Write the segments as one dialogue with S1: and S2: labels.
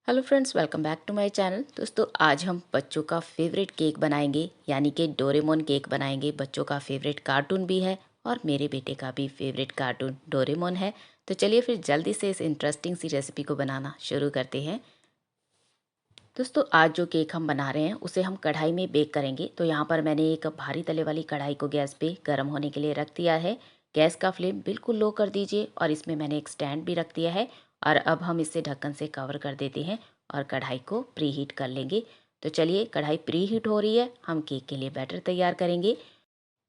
S1: Hello friends, welcome back to my channel. दोस्तों, आज हम बच्चों का फेवरेट केक बनाएंगे, यानी कि डोरेमोन केक बनाएंगे। बच्चों का फेवरेट कार्टून भी है और मेरे बेटे का भी फेवरेट कार्टून डोरेमोन है। तो चलिए फिर जल्दी से इस इंटरेस्टिंग सी रेसिपी को बनाना शुरू करते हैं। दोस्तों, आज जो केक हम बना रहे हैं उसे हम कढ़ाई में बेक करेंगे। तो यहाँ पर मैंने एक भारी तले वाली कढ़ाई को गैस पे गर्म होने के लिए रख दिया है। गैस का फ्लेम बिल्कुल लो कर दीजिए और इसमें मैंने एक स्टैंड भी रख दिया है। और अब हम इसे ढक्कन से कवर कर देते हैं और कढ़ाई को प्री हीट कर लेंगे। तो चलिए, कढ़ाई प्री हीट हो रही है, हम केक के लिए बैटर तैयार करेंगे।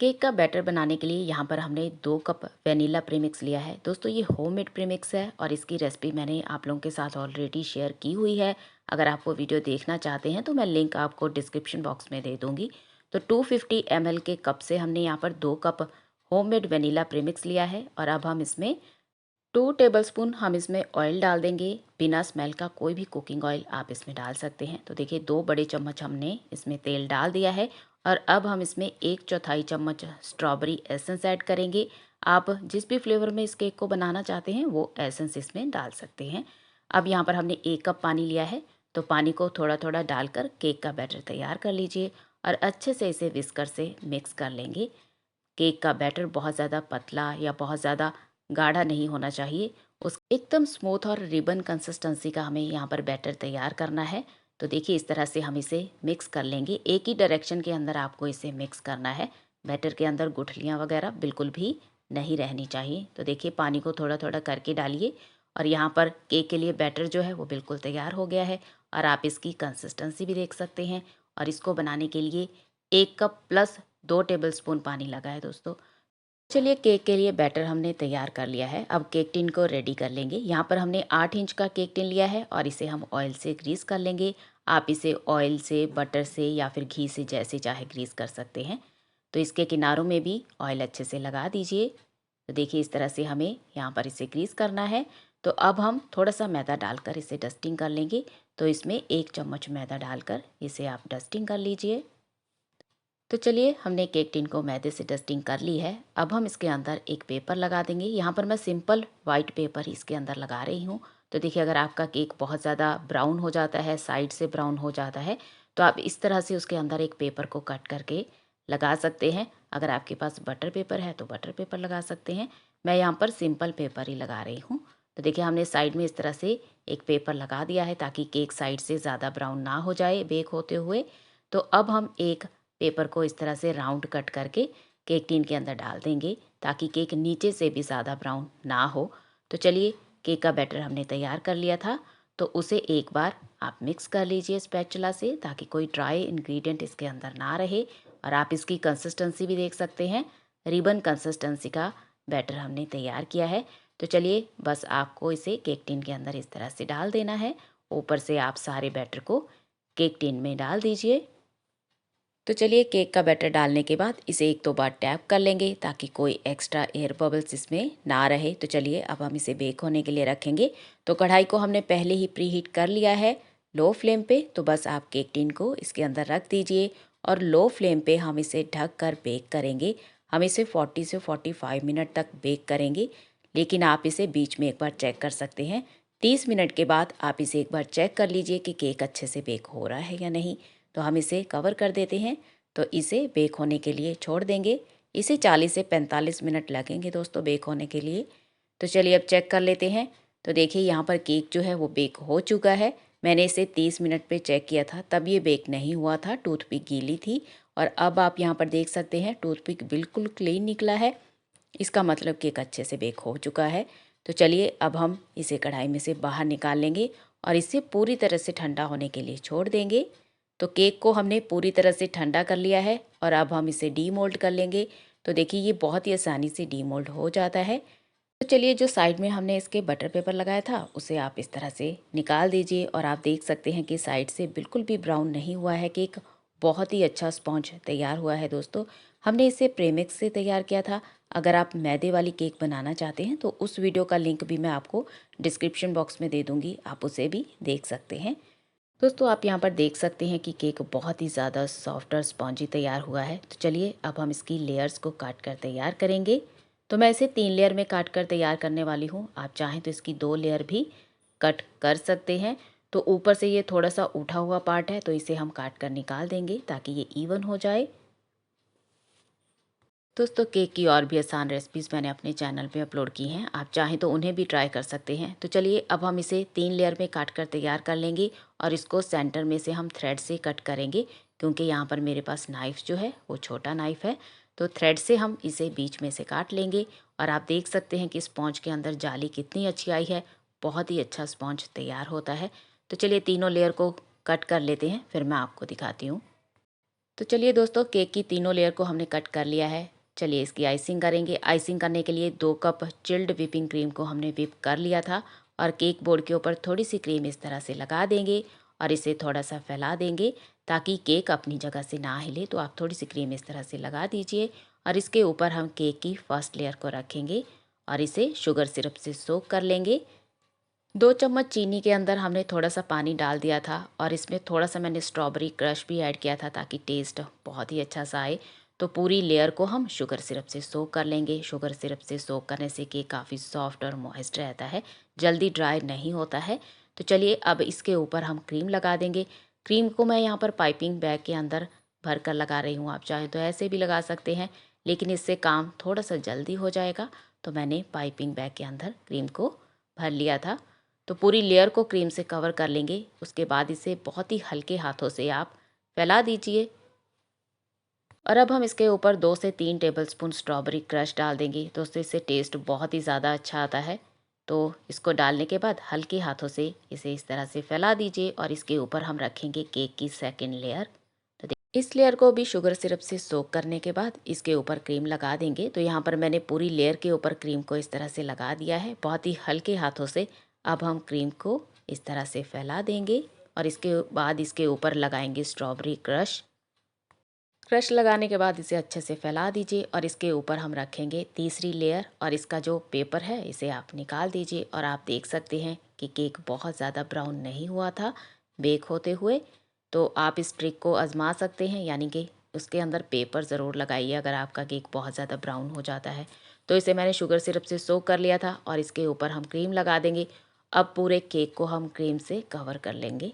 S1: केक का बैटर बनाने के लिए यहाँ पर हमने 2 कप वेनिला प्रीमिक्स लिया है। दोस्तों, ये होममेड प्रीमिक्स है और इसकी रेसिपी मैंने आप लोगों के साथ ऑलरेडी शेयर की हुई है। अगर आप वो वीडियो देखना चाहते हैं तो मैं लिंक आपको डिस्क्रिप्शन बॉक्स में दे दूँगी। तो 250 ml के कप से हमने यहाँ पर 2 कप होममेड वेनिला प्रीमिक्स लिया है और अब हम इसमें 2 टेबलस्पून हम इसमें ऑयल डाल देंगे। बिना स्मेल का कोई भी कुकिंग ऑयल आप इसमें डाल सकते हैं। तो देखिए, 2 बड़े चम्मच हमने इसमें तेल डाल दिया है और अब हम इसमें 1/4 चम्मच स्ट्रॉबेरी एसेंस ऐड करेंगे। आप जिस भी फ्लेवर में इस केक को बनाना चाहते हैं वो एसेंस इसमें डाल सकते हैं। अब यहाँ पर हमने 1 कप पानी लिया है, तो पानी को थोड़ा थोड़ा डालकर केक का बैटर तैयार कर लीजिए और अच्छे से इसे विस्कर से मिक्स कर लेंगे। केक का बैटर बहुत ज़्यादा पतला या बहुत ज़्यादा गाढ़ा नहीं होना चाहिए। उस एकदम स्मूथ और रिबन कंसिस्टेंसी का हमें यहाँ पर बैटर तैयार करना है। तो देखिए, इस तरह से हम इसे मिक्स कर लेंगे। एक ही डायरेक्शन के अंदर आपको इसे मिक्स करना है। बैटर के अंदर गुठलियाँ वगैरह बिल्कुल भी नहीं रहनी चाहिए। तो देखिए, पानी को थोड़ा थोड़ा करके डालिए और यहाँ पर केक के लिए बैटर जो है वो बिल्कुल तैयार हो गया है और आप इसकी कंसिस्टेंसी भी देख सकते हैं। और इसको बनाने के लिए 1 कप प्लस 2 टेबलस्पून पानी लगा है दोस्तों। चलिए, केक के लिए बैटर हमने तैयार कर लिया है। अब केक टिन को रेडी कर लेंगे। यहाँ पर हमने 8 इंच का केक टिन लिया है और इसे हम ऑयल से ग्रीस कर लेंगे। आप इसे ऑयल से, बटर से या फिर घी से जैसे चाहे ग्रीस कर सकते हैं। तो इसके किनारों में भी ऑयल अच्छे से लगा दीजिए। तो देखिए, इस तरह से हमें यहाँ पर इसे ग्रीस करना है। तो अब हम थोड़ा सा मैदा डालकर इसे डस्टिंग कर लेंगे। तो इसमें 1 चम्मच मैदा डालकर इसे आप डस्टिंग कर लीजिए। तो चलिए, हमने केक टिन को मैदे से डस्टिंग कर ली है। अब हम इसके अंदर एक पेपर लगा देंगे। यहाँ पर मैं सिंपल वाइट पेपर इसके अंदर लगा रही हूँ। तो देखिए, अगर आपका केक बहुत ज़्यादा ब्राउन हो जाता है, साइड से ब्राउन हो जाता है, तो आप इस तरह से उसके अंदर एक पेपर को कट करके लगा सकते हैं। अगर आपके पास बटर पेपर है तो बटर पेपर लगा सकते हैं। मैं यहाँ पर सिंपल पेपर ही लगा रही हूँ। तो देखिए, हमने साइड में इस तरह से एक पेपर लगा दिया है ताकि केक साइड से ज़्यादा ब्राउन ना हो जाए बेक होते हुए। तो अब हम एक पेपर को इस तरह से राउंड कट करके केक टिन के अंदर डाल देंगे ताकि केक नीचे से भी ज़्यादा ब्राउन ना हो। तो चलिए, केक का बैटर हमने तैयार कर लिया था, तो उसे एक बार आप मिक्स कर लीजिए स्पैचुला से ताकि कोई ड्राई इंग्रेडिएंट इसके अंदर ना रहे। और आप इसकी कंसिस्टेंसी भी देख सकते हैं, रिबन कंसिस्टेंसी का बैटर हमने तैयार किया है। तो चलिए, बस आपको इसे केक टिन के अंदर इस तरह से डाल देना है। ऊपर से आप सारे बैटर को केक टिन में डाल दीजिए। तो चलिए, केक का बैटर डालने के बाद इसे 1-2 बार टैप कर लेंगे ताकि कोई एक्स्ट्रा एयर बबल्स इसमें ना रहे। तो चलिए, अब हम इसे बेक होने के लिए रखेंगे। तो कढ़ाई को हमने पहले ही प्री हीट कर लिया है लो फ्लेम पे। तो बस आप केक टिन को इसके अंदर रख दीजिए और लो फ्लेम पे हम इसे ढक कर बेक करेंगे। हम इसे 40 से 45 मिनट तक बेक करेंगे, लेकिन आप इसे बीच में एक बार चेक कर सकते हैं। 30 मिनट के बाद आप इसे एक बार चेक कर लीजिए कि केक अच्छे से बेक हो रहा है या नहीं। तो हम इसे कवर कर देते हैं। तो इसे बेक होने के लिए छोड़ देंगे। इसे 40 से 45 मिनट लगेंगे दोस्तों बेक होने के लिए। तो चलिए, अब चेक कर लेते हैं। तो देखिए, यहाँ पर केक जो है वो बेक हो चुका है। मैंने इसे 30 मिनट पे चेक किया था, तब ये बेक नहीं हुआ था, टूथपिक गीली थी। और अब आप यहाँ पर देख सकते हैं टूथपिक बिल्कुल क्लीन निकला है। इसका मतलब केक अच्छे से बेक हो चुका है। तो चलिए, अब हम इसे कढ़ाई में से बाहर निकाल लेंगे और इसे पूरी तरह से ठंडा होने के लिए छोड़ देंगे। तो केक को हमने पूरी तरह से ठंडा कर लिया है और अब हम इसे डीमोल्ड कर लेंगे। तो देखिए, ये बहुत ही आसानी से डीमोल्ड हो जाता है। तो चलिए, जो साइड में हमने इसके बटर पेपर लगाया था उसे आप इस तरह से निकाल दीजिए और आप देख सकते हैं कि साइड से बिल्कुल भी ब्राउन नहीं हुआ है केक। बहुत ही अच्छा स्पॉन्ज तैयार हुआ है दोस्तों। हमने इसे प्रेमिक्स से तैयार किया था। अगर आप मैदे वाली केक बनाना चाहते हैं तो उस वीडियो का लिंक भी मैं आपको डिस्क्रिप्शन बॉक्स में दे दूँगी, आप उसे भी देख सकते हैं। दोस्तों, आप यहाँ पर देख सकते हैं कि केक बहुत ही ज़्यादा सॉफ्ट और स्पॉन्जी तैयार हुआ है। तो चलिए, अब हम इसकी लेयर्स को काट कर तैयार करेंगे। तो मैं इसे 3 लेयर में काट कर तैयार करने वाली हूँ। आप चाहें तो इसकी 2 लेयर भी कट कर सकते हैं। तो ऊपर से ये थोड़ा सा उठा हुआ पार्ट है, तो इसे हम काट कर निकाल देंगे ताकि ये इवन हो जाए। दोस्तों केक की और भी आसान रेसिपीज़ मैंने अपने चैनल पे अपलोड की हैं, आप चाहें तो उन्हें भी ट्राई कर सकते हैं। तो चलिए अब हम इसे 3 लेयर में काट कर तैयार कर लेंगे और इसको सेंटर में से हम थ्रेड से कट करेंगे, क्योंकि यहाँ पर मेरे पास नाइफ़ जो है वो छोटा नाइफ़ है। तो थ्रेड से हम इसे बीच में से काट लेंगे और आप देख सकते हैं कि स्पॉन्ज के अंदर जाली कितनी अच्छी आई है, बहुत ही अच्छा स्पॉन्ज तैयार होता है। तो चलिए तीनों लेयर को कट कर लेते हैं, फिर मैं आपको दिखाती हूँ। तो चलिए दोस्तों केक की तीनों लेयर को हमने कट कर लिया है। चलिए इसकी आइसिंग करेंगे। आइसिंग करने के लिए 2 कप चिल्ड व्हिपिंग क्रीम को हमने व्हिप कर लिया था और केक बोर्ड के ऊपर थोड़ी सी क्रीम इस तरह से लगा देंगे और इसे थोड़ा सा फैला देंगे ताकि केक अपनी जगह से ना हिले। तो आप थोड़ी सी क्रीम इस तरह से लगा दीजिए और इसके ऊपर हम केक की फर्स्ट लेयर को रखेंगे और इसे शुगर सिरप से सोक कर लेंगे। 2 चम्मच चीनी के अंदर हमने थोड़ा सा पानी डाल दिया था और इसमें थोड़ा सा मैंने स्ट्रॉबेरी क्रश भी ऐड किया था ताकि टेस्ट बहुत ही अच्छा सा आए। तो पूरी लेयर को हम शुगर सिरप से सोक कर लेंगे। शुगर सिरप से सोक करने से केक काफ़ी सॉफ्ट और मॉइस्ट रहता है, जल्दी ड्राई नहीं होता है। तो चलिए अब इसके ऊपर हम क्रीम लगा देंगे। क्रीम को मैं यहाँ पर पाइपिंग बैग के अंदर भर कर लगा रही हूँ, आप चाहें तो ऐसे भी लगा सकते हैं, लेकिन इससे काम थोड़ा सा जल्दी हो जाएगा। तो मैंने पाइपिंग बैग के अंदर क्रीम को भर लिया था। तो पूरी लेयर को क्रीम से कवर कर लेंगे। उसके बाद इसे बहुत ही हल्के हाथों से आप फैला दीजिए और अब हम इसके ऊपर 2 से 3 टेबलस्पून स्ट्रॉबेरी क्रश डाल देंगे। दोस्तों इससे टेस्ट बहुत ही ज़्यादा अच्छा आता है। तो इसको डालने के बाद हल्के हाथों से इसे इस तरह से फैला दीजिए और इसके ऊपर हम रखेंगे केक की सेकेंड लेयर। तो इस लेयर को भी शुगर सिरप से सोक करने के बाद इसके ऊपर क्रीम लगा देंगे। तो यहाँ पर मैंने पूरी लेयर के ऊपर क्रीम को इस तरह से लगा दिया है, बहुत ही हल्के हाथों से। अब हम क्रीम को इस तरह से फैला देंगे और इसके बाद इसके ऊपर लगाएंगे स्ट्रॉबेरी क्रश। क्रश लगाने के बाद इसे अच्छे से फैला दीजिए और इसके ऊपर हम रखेंगे तीसरी लेयर और इसका जो पेपर है इसे आप निकाल दीजिए और आप देख सकते हैं कि केक बहुत ज़्यादा ब्राउन नहीं हुआ था बेक होते हुए। तो आप इस ट्रिक को आजमा सकते हैं, यानी कि उसके अंदर पेपर ज़रूर लगाइए अगर आपका केक बहुत ज़्यादा ब्राउन हो जाता है। तो इसे मैंने शुगर सिरप से सोक कर लिया था और इसके ऊपर हम क्रीम लगा देंगे। अब पूरे केक को हम क्रीम से कवर कर लेंगे।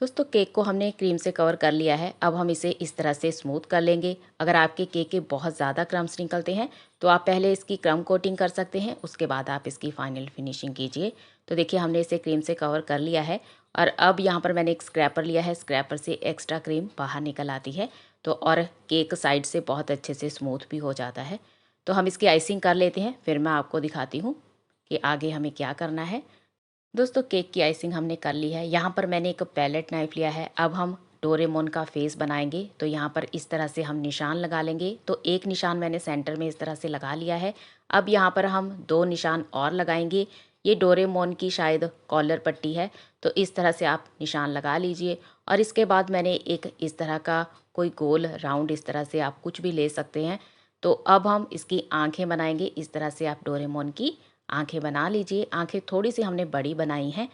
S1: दोस्तों केक को हमने क्रीम से कवर कर लिया है। अब हम इसे इस तरह से स्मूथ कर लेंगे। अगर आपके केक के बहुत ज़्यादा क्रम्स निकलते हैं तो आप पहले इसकी क्रम कोटिंग कर सकते हैं, उसके बाद आप इसकी फाइनल फिनिशिंग कीजिए। तो देखिए हमने इसे क्रीम से कवर कर लिया है और अब यहाँ पर मैंने एक स्क्रैपर लिया है। स्क्रैपर से एक्स्ट्रा क्रीम बाहर निकल आती है तो और केक साइड से बहुत अच्छे से स्मूथ भी हो जाता है। तो हम इसकी आइसिंग कर लेते हैं, फिर मैं आपको दिखाती हूँ कि आगे हमें क्या करना है। दोस्तों केक की आइसिंग हमने कर ली है। यहाँ पर मैंने एक पैलेट नाइफ लिया है। अब हम डोरेमोन का फेस बनाएंगे। तो यहाँ पर इस तरह से हम निशान लगा लेंगे। तो एक निशान मैंने सेंटर में इस तरह से लगा लिया है। अब यहाँ पर हम 2 निशान और लगाएंगे। ये डोरेमोन की शायद कॉलर पट्टी है, तो इस तरह से आप निशान लगा लीजिए और इसके बाद मैंने एक इस तरह का कोई गोल राउंड इस तरह से आप कुछ भी ले सकते हैं। तो अब हम इसकी आँखें बनाएंगे। इस तरह से आप डोरेमोन की आंखें बना लीजिए। आंखें थोड़ी सी हमने बड़ी बनाई हैं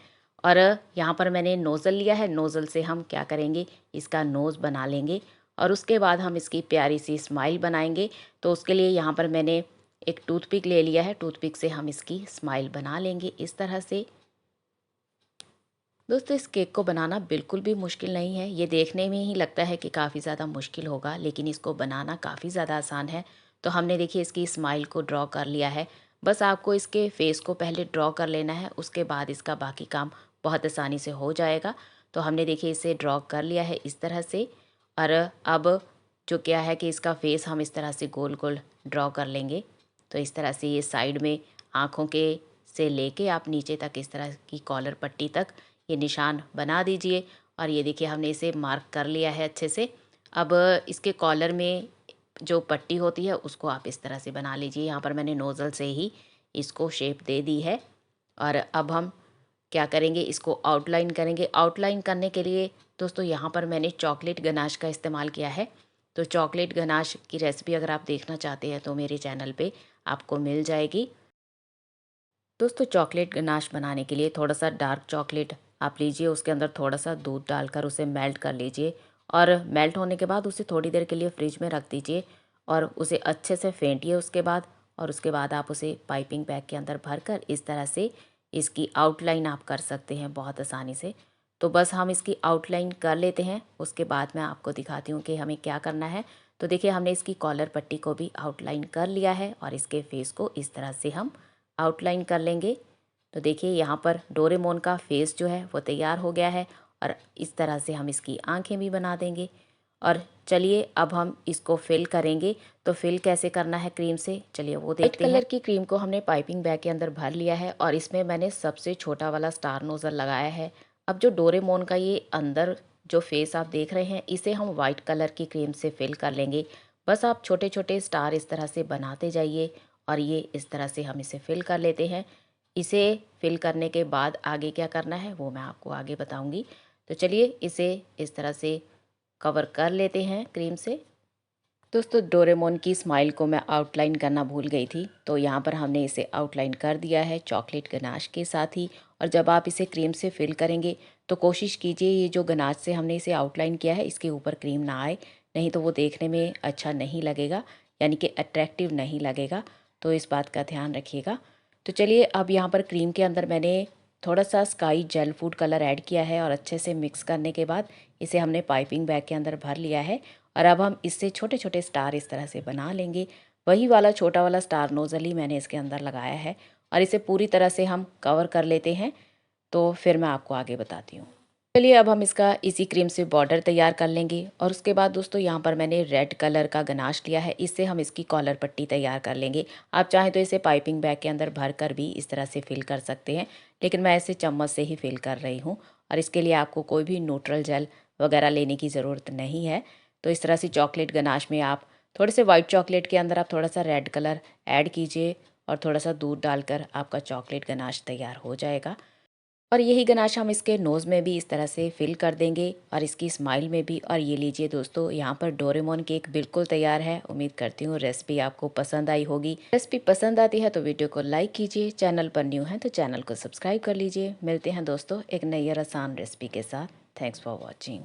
S1: और यहाँ पर मैंने नोज़ल लिया है। नोज़ल से हम क्या करेंगे, इसका नोज़ बना लेंगे और उसके बाद हम इसकी प्यारी सी स्माइल बनाएंगे। तो उसके लिए यहाँ पर मैंने एक टूथपिक ले लिया है। टूथपिक से हम इसकी स्माइल बना लेंगे इस तरह से। दोस्तों इस केक को बनाना बिल्कुल भी मुश्किल नहीं है। ये देखने में ही लगता है कि काफ़ी ज़्यादा मुश्किल होगा, लेकिन इसको बनाना काफ़ी ज़्यादा आसान है। तो हमने देखिए इसकी स्माइल को ड्रॉ कर लिया है। बस आपको इसके फेस को पहले ड्रॉ कर लेना है, उसके बाद इसका बाकी काम बहुत आसानी से हो जाएगा। तो हमने देखिए इसे ड्रॉ कर लिया है इस तरह से और अब जो क्या है कि इसका फेस हम इस तरह से गोल गोल ड्रॉ कर लेंगे। तो इस तरह से ये साइड में आँखों के से लेके आप नीचे तक इस तरह की कॉलर पट्टी तक ये निशान बना दीजिए और ये देखिए हमने इसे मार्क कर लिया है अच्छे से। अब इसके कॉलर में जो पट्टी होती है उसको आप इस तरह से बना लीजिए। यहाँ पर मैंने नोज़ल से ही इसको शेप दे दी है और अब हम क्या करेंगे, इसको आउटलाइन करेंगे। आउटलाइन करने के लिए दोस्तों यहाँ पर मैंने चॉकलेट गनाश का इस्तेमाल किया है। तो चॉकलेट गनाश की रेसिपी अगर आप देखना चाहते हैं तो मेरे चैनल पे आपको मिल जाएगी। दोस्तों चॉकलेट गनाश बनाने के लिए थोड़ा सा डार्क चॉकलेट आप लीजिए, उसके अंदर थोड़ा सा दूध डालकर उसे मेल्ट कर लीजिए और मेल्ट होने के बाद उसे थोड़ी देर के लिए फ्रिज में रख दीजिए और उसे अच्छे से फेंटिए उसके बाद। और उसके बाद आप उसे पाइपिंग बैग के अंदर भरकर इस तरह से इसकी आउटलाइन आप कर सकते हैं बहुत आसानी से। तो बस हम इसकी आउटलाइन कर लेते हैं, उसके बाद मैं आपको दिखाती हूँ कि हमें क्या करना है। तो देखिए हमने इसकी कॉलर पट्टी को भी आउटलाइन कर लिया है और इसके फेस को इस तरह से हम आउटलाइन कर लेंगे। तो देखिए यहाँ पर डोरेमोन का फेस जो है वो तैयार हो गया है और इस तरह से हम इसकी आंखें भी बना देंगे। और चलिए अब हम इसको फिल करेंगे। तो फिल कैसे करना है क्रीम से, चलिए वो देखते हैं। वाइट कलर की क्रीम को हमने पाइपिंग बैग के अंदर भर लिया है और इसमें मैंने सबसे छोटा वाला स्टार नोज़ल लगाया है। अब जो डोरेमोन का ये अंदर जो फेस आप देख रहे हैं, इसे हम वाइट कलर की क्रीम से फिल कर लेंगे। बस आप छोटे छोटे स्टार इस तरह से बनाते जाइए और ये इस तरह से हम इसे फिल कर लेते हैं। इसे फिल करने के बाद आगे क्या करना है वो मैं आपको आगे बताऊंगी। तो चलिए इसे इस तरह से कवर कर लेते हैं क्रीम से। दोस्तों डोरेमोन की स्माइल को मैं आउटलाइन करना भूल गई थी, तो यहाँ पर हमने इसे आउटलाइन कर दिया है चॉकलेट गनाश के साथ ही। और जब आप इसे क्रीम से फिल करेंगे तो कोशिश कीजिए ये जो गनाश से हमने इसे आउटलाइन किया है इसके ऊपर क्रीम ना आए, नहीं तो वो देखने में अच्छा नहीं लगेगा, यानी कि अट्रैक्टिव नहीं लगेगा। तो इस बात का ध्यान रखिएगा। तो चलिए अब यहाँ पर क्रीम के अंदर मैंने थोड़ा सा sky gel food colour add किया है और अच्छे से मिक्स करने के बाद इसे हमने पाइपिंग बैग के अंदर भर लिया है। और अब हम इससे छोटे छोटे स्टार इस तरह से बना लेंगे। वही वाला छोटा वाला स्टार नोज़ल ही मैंने इसके अंदर लगाया है और इसे पूरी तरह से हम कवर कर लेते हैं। तो फिर मैं आपको आगे बताती हूँ। चलिए अब हम इसका इसी क्रीम से बॉर्डर तैयार कर लेंगे और उसके बाद दोस्तों यहाँ पर मैंने रेड कलर का गनाश लिया है, इससे हम इसकी कॉलर पट्टी तैयार कर लेंगे। आप चाहें तो इसे पाइपिंग बैग के अंदर भर कर भी इस तरह से फिल कर सकते हैं, लेकिन मैं इसे चम्मच से ही फिल कर रही हूँ और इसके लिए आपको कोई भी न्यूट्रल जेल वगैरह लेने की ज़रूरत नहीं है। तो इस तरह से चॉकलेट गनाश में आप थोड़े से वाइट चॉकलेट के अंदर आप थोड़ा सा रेड कलर ऐड कीजिए और थोड़ा सा दूध डालकर आपका चॉकलेट गनाश तैयार हो जाएगा। और यही गनाश हम इसके नोज़ में भी इस तरह से फिल कर देंगे और इसकी स्माइल में भी। और ये लीजिए दोस्तों यहाँ पर डोरेमोन केक बिल्कुल तैयार है। उम्मीद करती हूँ रेसिपी आपको पसंद आई होगी। रेसिपी पसंद आती है तो वीडियो को लाइक कीजिए, चैनल पर न्यू है तो चैनल को सब्सक्राइब कर लीजिए। मिलते हैं दोस्तों एक नई और आसान रेसिपी के साथ। Thanks for watching.